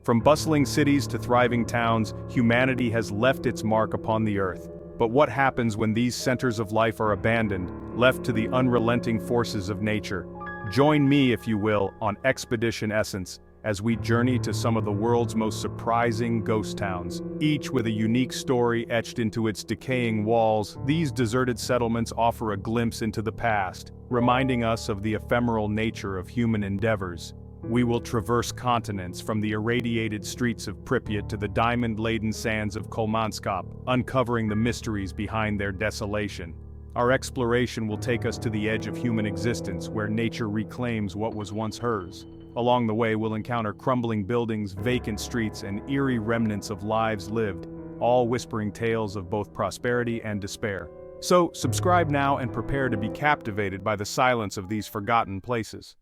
From bustling cities to thriving towns, humanity has left its mark upon the earth. But what happens when these centers of life are abandoned, left to the unrelenting forces of nature? Join me, if you will, on Expedition Essence, as we journey to some of the world's most surprising ghost towns. Each with a unique story etched into its decaying walls, these deserted settlements offer a glimpse into the past, reminding us of the ephemeral nature of human endeavors. We will traverse continents, from the irradiated streets of Pripyat to the diamond-laden sands of Kolmanskop, uncovering the mysteries behind their desolation. Our exploration will take us to the edge of human existence, where nature reclaims what was once hers. Along the way, we'll encounter crumbling buildings, vacant streets, and eerie remnants of lives lived, all whispering tales of both prosperity and despair. So, subscribe now and prepare to be captivated by the silence of these forgotten places.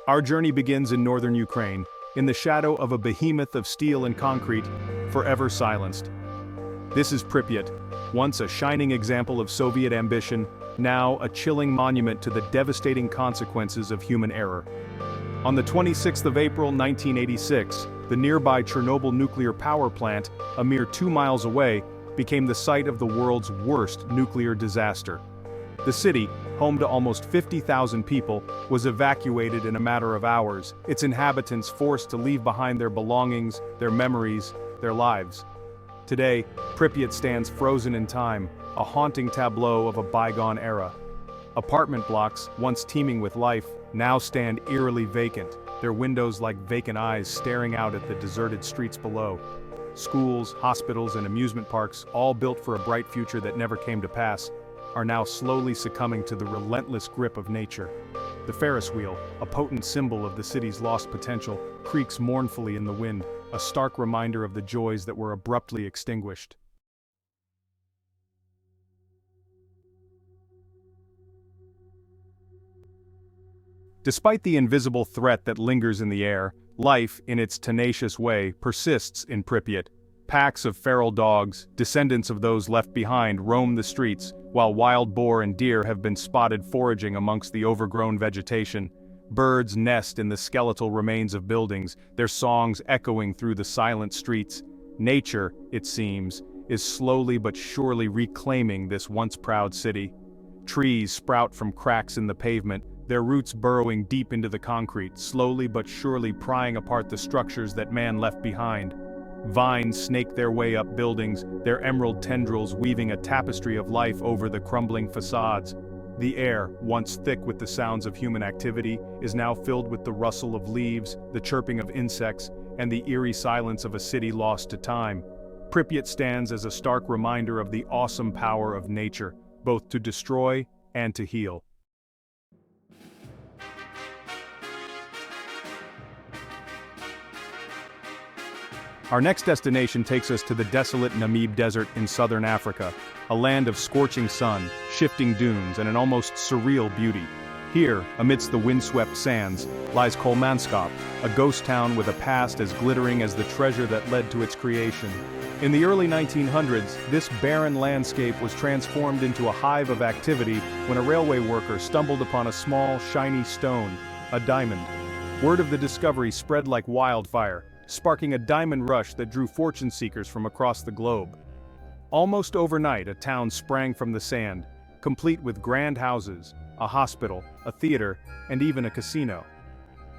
Our journey begins in northern Ukraine, in the shadow of a behemoth of steel and concrete, forever silenced. This is Pripyat, once a shining example of Soviet ambition, now a chilling monument to the devastating consequences of human error. On the 26th of April 1986, the nearby Chernobyl nuclear power plant, a mere 2 miles away, became the site of the world's worst nuclear disaster. The city, home to almost 50,000 people, was evacuated in a matter of hours, its inhabitants forced to leave behind their belongings, their memories, their lives. Today, Pripyat stands frozen in time, a haunting tableau of a bygone era. Apartment blocks, once teeming with life, now stand eerily vacant, their windows like vacant eyes staring out at the deserted streets below. Schools, hospitals, and amusement parks, all built for a bright future that never came to pass, are now slowly succumbing to the relentless grip of nature. The Ferris wheel, a potent symbol of the city's lost potential, creaks mournfully in the wind, a stark reminder of the joys that were abruptly extinguished. Despite the invisible threat that lingers in the air, life, in its tenacious way, persists in Pripyat. Packs of feral dogs, descendants of those left behind, roam the streets, while wild boar and deer have been spotted foraging amongst the overgrown vegetation. Birds nest in the skeletal remains of buildings, their songs echoing through the silent streets. Nature, it seems, is slowly but surely reclaiming this once proud city. Trees sprout from cracks in the pavement, their roots burrowing deep into the concrete, slowly but surely prying apart the structures that man left behind. Vines snake their way up buildings, their emerald tendrils weaving a tapestry of life over the crumbling facades. The air, once thick with the sounds of human activity, is now filled with the rustle of leaves, the chirping of insects, and the eerie silence of a city lost to time. Pripyat stands as a stark reminder of the awesome power of nature, both to destroy and to heal. Our next destination takes us to the desolate Namib Desert in southern Africa, a land of scorching sun, shifting dunes, and an almost surreal beauty. Here, amidst the windswept sands, lies Kolmanskop, a ghost town with a past as glittering as the treasure that led to its creation. In the early 1900s, this barren landscape was transformed into a hive of activity when a railway worker stumbled upon a small, shiny stone, a diamond. Word of the discovery spread like wildfire, sparking a diamond rush that drew fortune seekers from across the globe. Almost overnight, a town sprang from the sand, complete with grand houses, a hospital, a theater, and even a casino.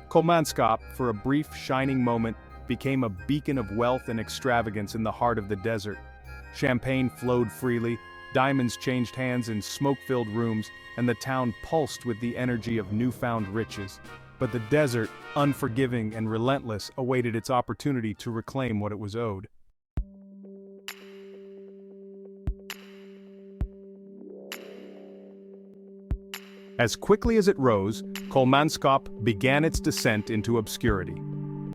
Kolmanskop, for a brief, shining moment, became a beacon of wealth and extravagance in the heart of the desert. Champagne flowed freely, diamonds changed hands in smoke-filled rooms, and the town pulsed with the energy of newfound riches. But the desert, unforgiving and relentless, awaited its opportunity to reclaim what it was owed. As quickly as it rose, Kolmanskop began its descent into obscurity.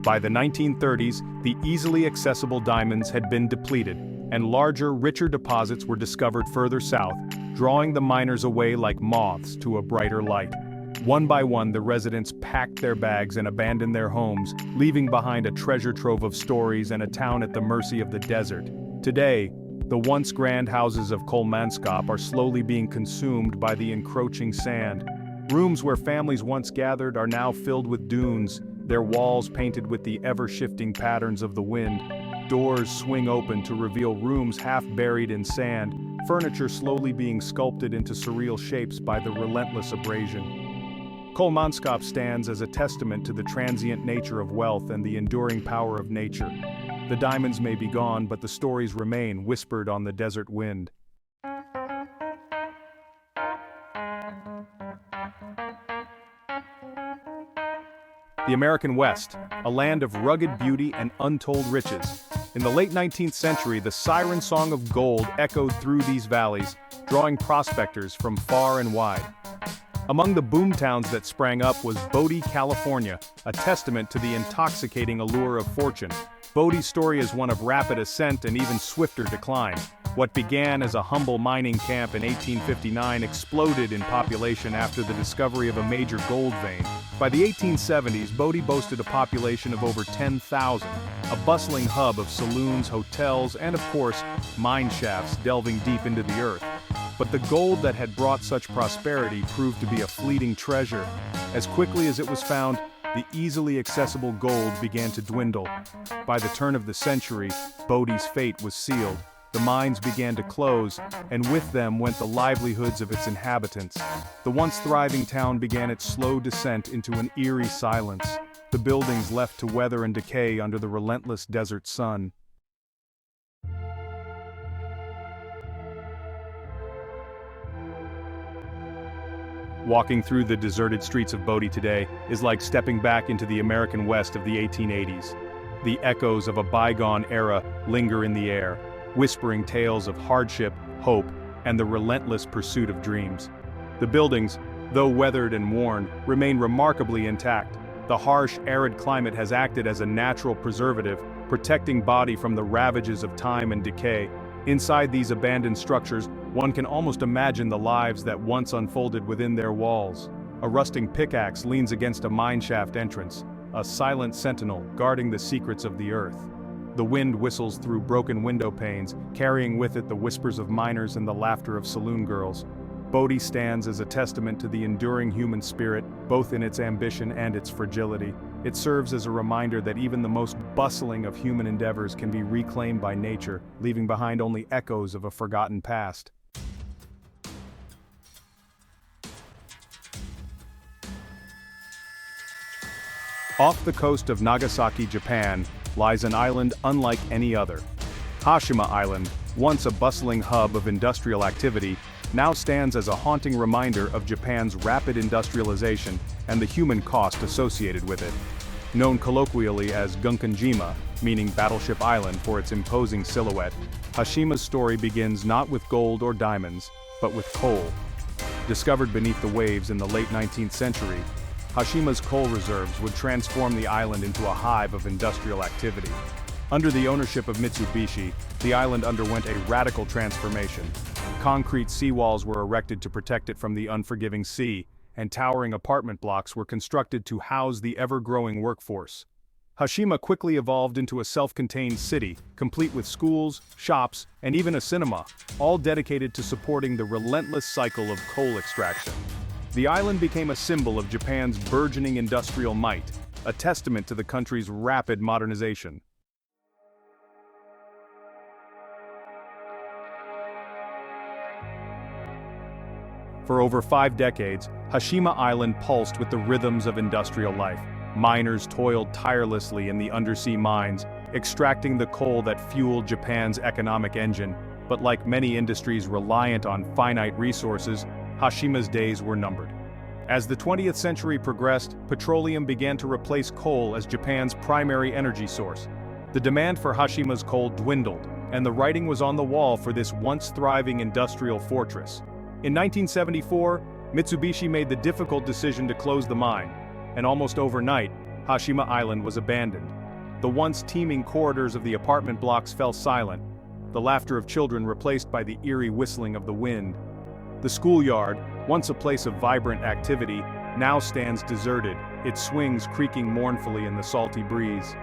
By the 1930s, the easily accessible diamonds had been depleted, and larger, richer deposits were discovered further south, drawing the miners away like moths to a brighter light. One by one, the residents packed their bags and abandoned their homes, leaving behind a treasure trove of stories and a town at the mercy of the desert. Today, The once grand houses of Kolmanskop are slowly being consumed by the encroaching sand. Rooms where families once gathered are now filled with dunes, their walls painted with the ever-shifting patterns of the wind. Doors swing open to reveal rooms half buried in sand, furniture slowly being sculpted into surreal shapes by the relentless abrasion. Kolmanskop stands as a testament to the transient nature of wealth and the enduring power of nature. The diamonds may be gone, but the stories remain, whispered on the desert wind. The American West, a land of rugged beauty and untold riches. In the late 19th century, the siren song of gold echoed through these valleys, drawing prospectors from far and wide. Among the boomtowns that sprang up was Bodie, California, a testament to the intoxicating allure of fortune. Bodie's story is one of rapid ascent and even swifter decline. What began as a humble mining camp in 1859 exploded in population after the discovery of a major gold vein. By the 1870s, Bodie boasted a population of over 10,000, a bustling hub of saloons, hotels, and of course, mine shafts delving deep into the earth. But the gold that had brought such prosperity proved to be a fleeting treasure. As quickly as it was found, the easily accessible gold began to dwindle. By the turn of the century, Bodie's fate was sealed. The mines began to close, and with them went the livelihoods of its inhabitants. The once thriving town began its slow descent into an eerie silence, the buildings left to weather and decay under the relentless desert sun. Walking through the deserted streets of Bodie today is like stepping back into the American West of the 1880s. The echoes of a bygone era linger in the air, whispering tales of hardship, hope, and the relentless pursuit of dreams. The buildings, though weathered and worn, remain remarkably intact. The harsh, arid climate has acted as a natural preservative, protecting Bodie from the ravages of time and decay. Inside these abandoned structures, one can almost imagine the lives that once unfolded within their walls. A rusting pickaxe leans against a mineshaft entrance, a silent sentinel guarding the secrets of the earth. The wind whistles through broken window panes, carrying with it the whispers of miners and the laughter of saloon girls. Bodie stands as a testament to the enduring human spirit, both in its ambition and its fragility. It serves as a reminder that even the most bustling of human endeavors can be reclaimed by nature, leaving behind only echoes of a forgotten past. Off the coast of Nagasaki, Japan, lies an island unlike any other. Hashima Island, once a bustling hub of industrial activity, now stands as a haunting reminder of Japan's rapid industrialization and the human cost associated with it. Known colloquially as Gunkanjima, meaning Battleship Island for its imposing silhouette, Hashima's story begins not with gold or diamonds, but with coal. Discovered beneath the waves in the late 19th century, Hashima's coal reserves would transform the island into a hive of industrial activity. Under the ownership of Mitsubishi, the island underwent a radical transformation. Concrete seawalls were erected to protect it from the unforgiving sea, and towering apartment blocks were constructed to house the ever-growing workforce. Hashima quickly evolved into a self-contained city, complete with schools, shops, and even a cinema, all dedicated to supporting the relentless cycle of coal extraction. The island became a symbol of Japan's burgeoning industrial might, a testament to the country's rapid modernization. For over 5 decades, Hashima Island pulsed with the rhythms of industrial life. Miners toiled tirelessly in the undersea mines, extracting the coal that fueled Japan's economic engine. But like many industries reliant on finite resources, Hashima's days were numbered. As the 20th century progressed, petroleum began to replace coal as Japan's primary energy source. The demand for Hashima's coal dwindled, and the writing was on the wall for this once thriving industrial fortress. In 1974, Mitsubishi made the difficult decision to close the mine, and almost overnight, Hashima Island was abandoned. The once teeming corridors of the apartment blocks fell silent, the laughter of children replaced by the eerie whistling of the wind. The schoolyard, once a place of vibrant activity, now stands deserted, its swings creaking mournfully in the salty breeze.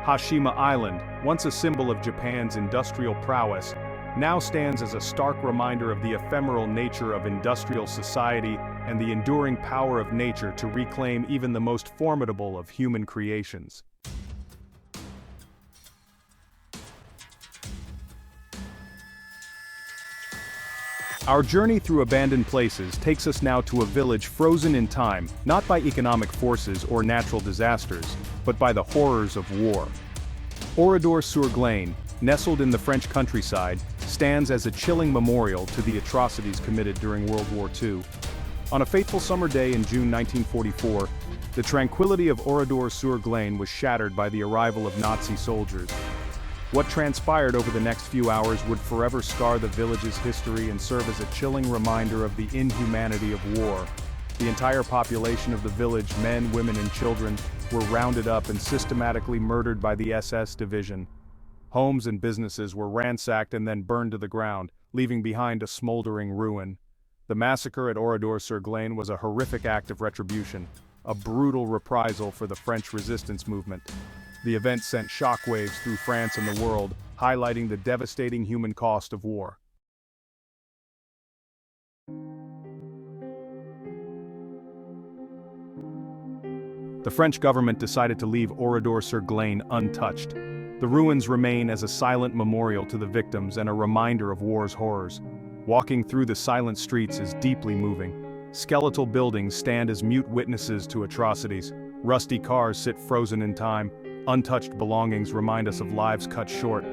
Hashima Island, once a symbol of Japan's industrial prowess, now stands as a stark reminder of the ephemeral nature of industrial society and the enduring power of nature to reclaim even the most formidable of human creations. Our journey through abandoned places takes us now to a village frozen in time, not by economic forces or natural disasters, but by the horrors of war. Oradour-sur-Glane, nestled in the French countryside, stands as a chilling memorial to the atrocities committed during World War II. On a fateful summer day in June 1944, the tranquility of Oradour-sur-Glane was shattered by the arrival of Nazi soldiers. What transpired over the next few hours would forever scar the village's history and serve as a chilling reminder of the inhumanity of war. The entire population of the village, men, women, and children, were rounded up and systematically murdered by the SS division. Homes and businesses were ransacked and then burned to the ground, leaving behind a smoldering ruin. The massacre at Oradour-sur-Glane was a horrific act of retribution, a brutal reprisal for the French resistance movement. The event sent shockwaves through France and the world, highlighting the devastating human cost of war. The French government decided to leave Oradour-sur-Glane untouched. The ruins remain as a silent memorial to the victims and a reminder of war's horrors. Walking through the silent streets is deeply moving. Skeletal buildings stand as mute witnesses to atrocities. Rusty cars sit frozen in time. Untouched belongings remind us of lives cut short.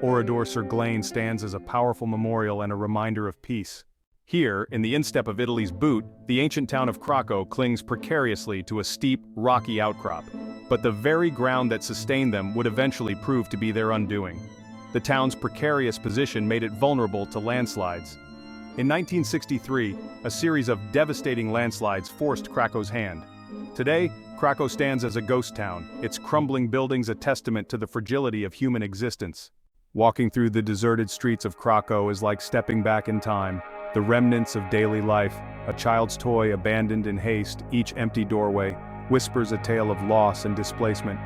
Oradour-sur-Glane stands as a powerful memorial and a reminder of peace. Here, in the instep of Italy's boot, the ancient town of Craco clings precariously to a steep, rocky outcrop. But the very ground that sustained them would eventually prove to be their undoing. The town's precarious position made it vulnerable to landslides. In 1963, a series of devastating landslides forced Craco's hand. Today, Craco stands as a ghost town, its crumbling buildings a testament to the fragility of human existence. Walking through the deserted streets of Craco is like stepping back in time, the remnants of daily life, a child's toy abandoned in haste, each empty doorway, whispers a tale of loss and displacement.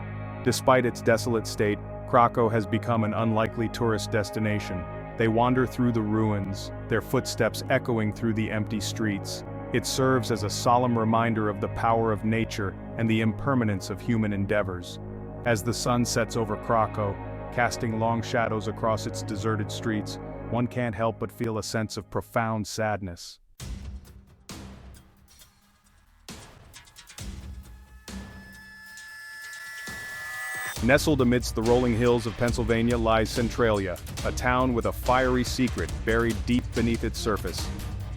Despite its desolate state, Craco has become an unlikely tourist destination. They wander through the ruins, their footsteps echoing through the empty streets. It serves as a solemn reminder of the power of nature and the impermanence of human endeavors. As the sun sets over Craco, casting long shadows across its deserted streets, one can't help but feel a sense of profound sadness. Nestled amidst the rolling hills of Pennsylvania lies Centralia, a town with a fiery secret buried deep beneath its surface.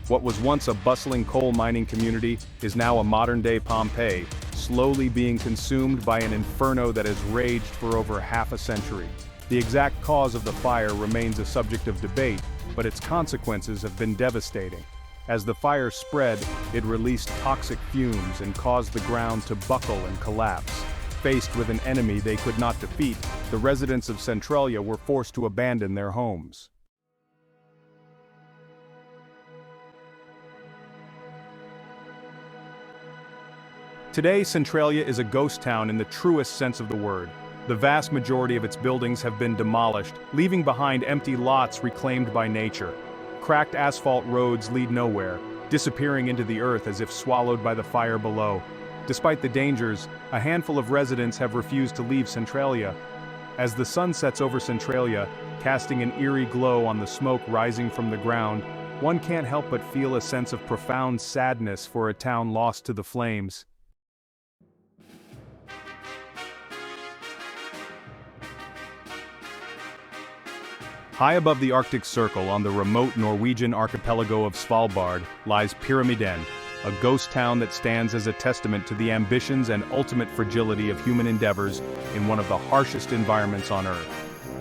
What was once a bustling coal mining community is now a modern-day Pompeii, slowly being consumed by an inferno that has raged for over half a century. The exact cause of the fire remains a subject of debate, but its consequences have been devastating. As the fire spread, it released toxic fumes and caused the ground to buckle and collapse. Faced with an enemy they could not defeat, the residents of Centralia were forced to abandon their homes. Today, Centralia is a ghost town in the truest sense of the word. The vast majority of its buildings have been demolished, leaving behind empty lots reclaimed by nature. Cracked asphalt roads lead nowhere, disappearing into the earth as if swallowed by the fire below. Despite the dangers, a handful of residents have refused to leave Centralia. As the sun sets over Centralia, casting an eerie glow on the smoke rising from the ground, one can't help but feel a sense of profound sadness for a town lost to the flames. High above the Arctic Circle on the remote Norwegian archipelago of Svalbard lies Pyramiden, a ghost town that stands as a testament to the ambitions and ultimate fragility of human endeavors in one of the harshest environments on Earth.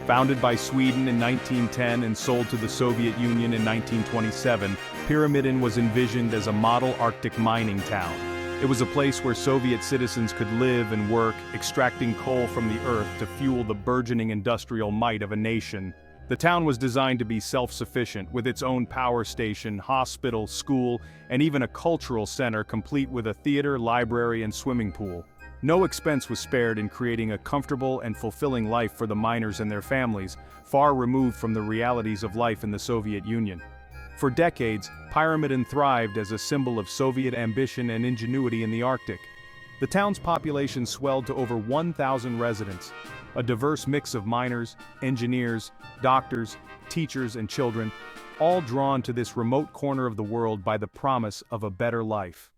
Founded by Sweden in 1910 and sold to the Soviet Union in 1927, Pyramiden was envisioned as a model Arctic mining town. It was a place where Soviet citizens could live and work, extracting coal from the earth to fuel the burgeoning industrial might of a nation. The town was designed to be self-sufficient, with its own power station, hospital, school, and even a cultural center complete with a theater, library, and swimming pool. No expense was spared in creating a comfortable and fulfilling life for the miners and their families, far removed from the realities of life in the Soviet Union. For decades, Pyramiden thrived as a symbol of Soviet ambition and ingenuity in the Arctic. The town's population swelled to over 1,000 residents, a diverse mix of miners, engineers, doctors, teachers, and children, all drawn to this remote corner of the world by the promise of a better life.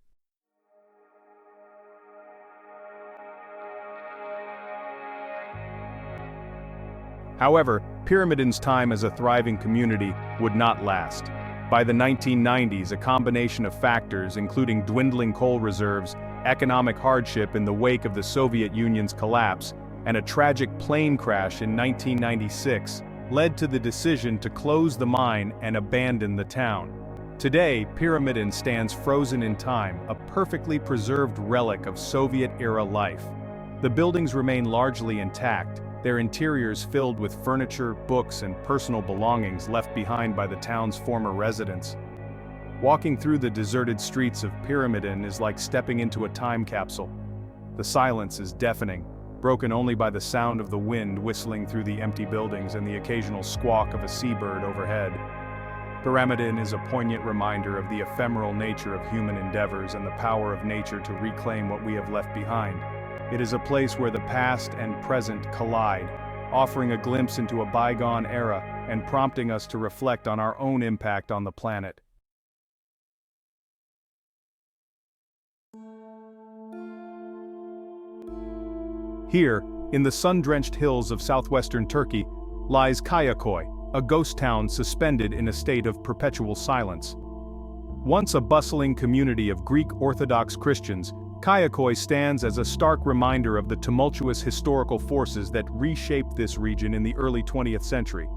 However, Pyramiden's time as a thriving community would not last. By the 1990s, a combination of factors including dwindling coal reserves, economic hardship in the wake of the Soviet Union's collapse, and a tragic plane crash in 1996, led to the decision to close the mine and abandon the town. Today, Pyramiden stands frozen in time, a perfectly preserved relic of Soviet-era life. The buildings remain largely intact, their interiors filled with furniture, books, and personal belongings left behind by the town's former residents. Walking through the deserted streets of Pyramiden is like stepping into a time capsule. The silence is deafening, broken only by the sound of the wind whistling through the empty buildings and the occasional squawk of a seabird overhead. Pyramiden is a poignant reminder of the ephemeral nature of human endeavors and the power of nature to reclaim what we have left behind. It is a place where the past and present collide, offering a glimpse into a bygone era and prompting us to reflect on our own impact on the planet. Here, in the sun-drenched hills of southwestern Turkey, lies Kayakoy, a ghost town suspended in a state of perpetual silence. Once a bustling community of Greek Orthodox Christians, Kayakoy stands as a stark reminder of the tumultuous historical forces that reshaped this region in the early 20th century.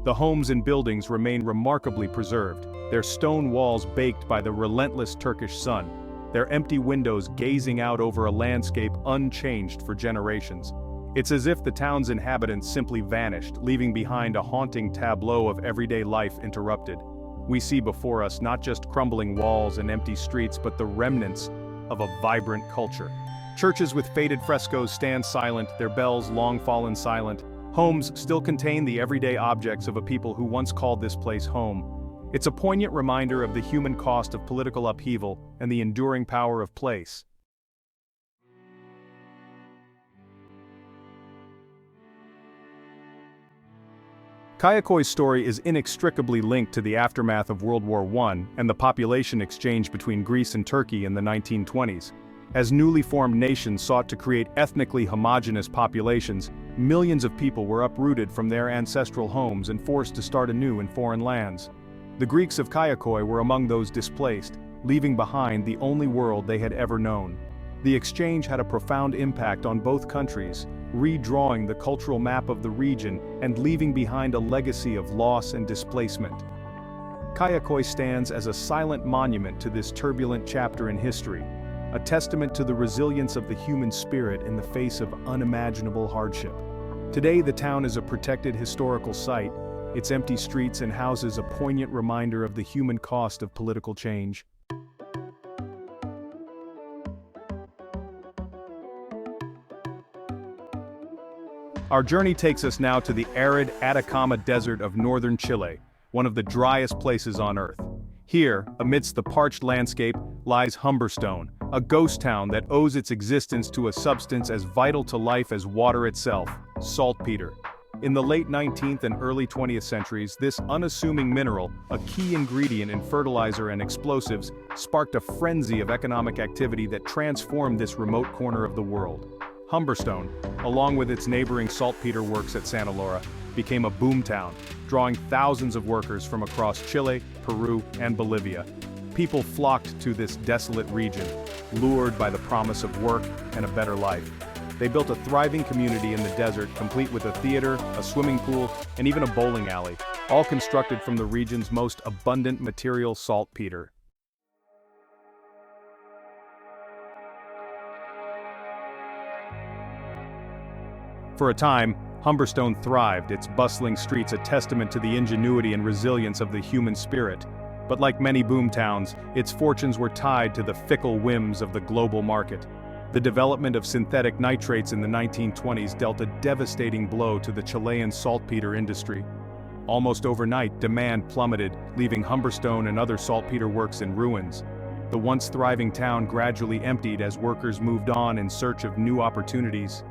The homes and buildings remain remarkably preserved, their stone walls baked by the relentless Turkish sun, their empty windows gazing out over a landscape unchanged for generations. It's as if the town's inhabitants simply vanished, leaving behind a haunting tableau of everyday life interrupted. We see before us not just crumbling walls and empty streets, but the remnants of a vibrant culture. Churches with faded frescoes stand silent, their bells long fallen silent. Homes still contain the everyday objects of a people who once called this place home. It's a poignant reminder of the human cost of political upheaval and the enduring power of place. Kayakoy's story is inextricably linked to the aftermath of World War I and the population exchange between Greece and Turkey in the 1920s. As newly formed nations sought to create ethnically homogeneous populations, millions of people were uprooted from their ancestral homes and forced to start anew in foreign lands. The Greeks of Kayakoy were among those displaced, leaving behind the only world they had ever known. The exchange had a profound impact on both countries, redrawing the cultural map of the region and leaving behind a legacy of loss and displacement. Kayakoy stands as a silent monument to this turbulent chapter in history, a testament to the resilience of the human spirit in the face of unimaginable hardship. Today, the town is a protected historical site, its empty streets and houses a poignant reminder of the human cost of political change. Our journey takes us now to the arid Atacama Desert of northern Chile, one of the driest places on Earth. Here, amidst the parched landscape, lies Humberstone, a ghost town that owes its existence to a substance as vital to life as water itself, saltpeter. In the late 19th and early 20th centuries, this unassuming mineral, a key ingredient in fertilizer and explosives, sparked a frenzy of economic activity that transformed this remote corner of the world. Humberstone, along with its neighboring saltpeter works at Santa Laura, became a boomtown, drawing thousands of workers from across Chile, Peru, and Bolivia. People flocked to this desolate region, lured by the promise of work and a better life. They built a thriving community in the desert, complete with a theater, a swimming pool, and even a bowling alley, all constructed from the region's most abundant material, saltpeter. For a time, Humberstone thrived, its bustling streets a testament to the ingenuity and resilience of the human spirit. But like many boom towns, its fortunes were tied to the fickle whims of the global market. The development of synthetic nitrates in the 1920s dealt a devastating blow to the Chilean saltpeter industry. Almost overnight, demand plummeted, leaving Humberstone and other saltpeter works in ruins. The once thriving town gradually emptied as workers moved on in search of new opportunities.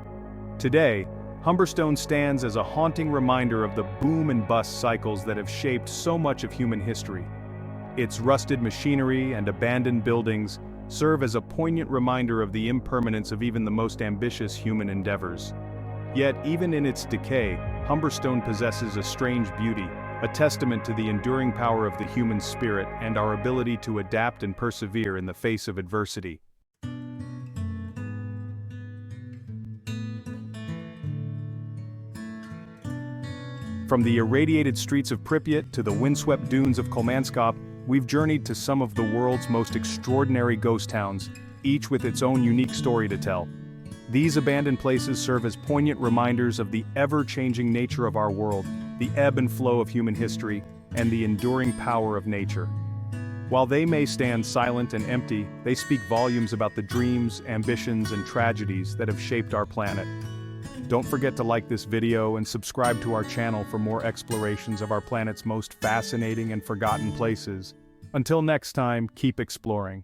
Today, Humberstone stands as a haunting reminder of the boom and bust cycles that have shaped so much of human history. Its rusted machinery and abandoned buildings serve as a poignant reminder of the impermanence of even the most ambitious human endeavors. Yet, even in its decay, Humberstone possesses a strange beauty, a testament to the enduring power of the human spirit and our ability to adapt and persevere in the face of adversity. From the irradiated streets of Pripyat to the windswept dunes of Kolmanskop, we've journeyed to some of the world's most extraordinary ghost towns, each with its own unique story to tell. These abandoned places serve as poignant reminders of the ever-changing nature of our world, the ebb and flow of human history, and the enduring power of nature. While they may stand silent and empty, they speak volumes about the dreams, ambitions, and tragedies that have shaped our planet. Don't forget to like this video and subscribe to our channel for more explorations of our planet's most fascinating and forgotten places. Until next time, keep exploring.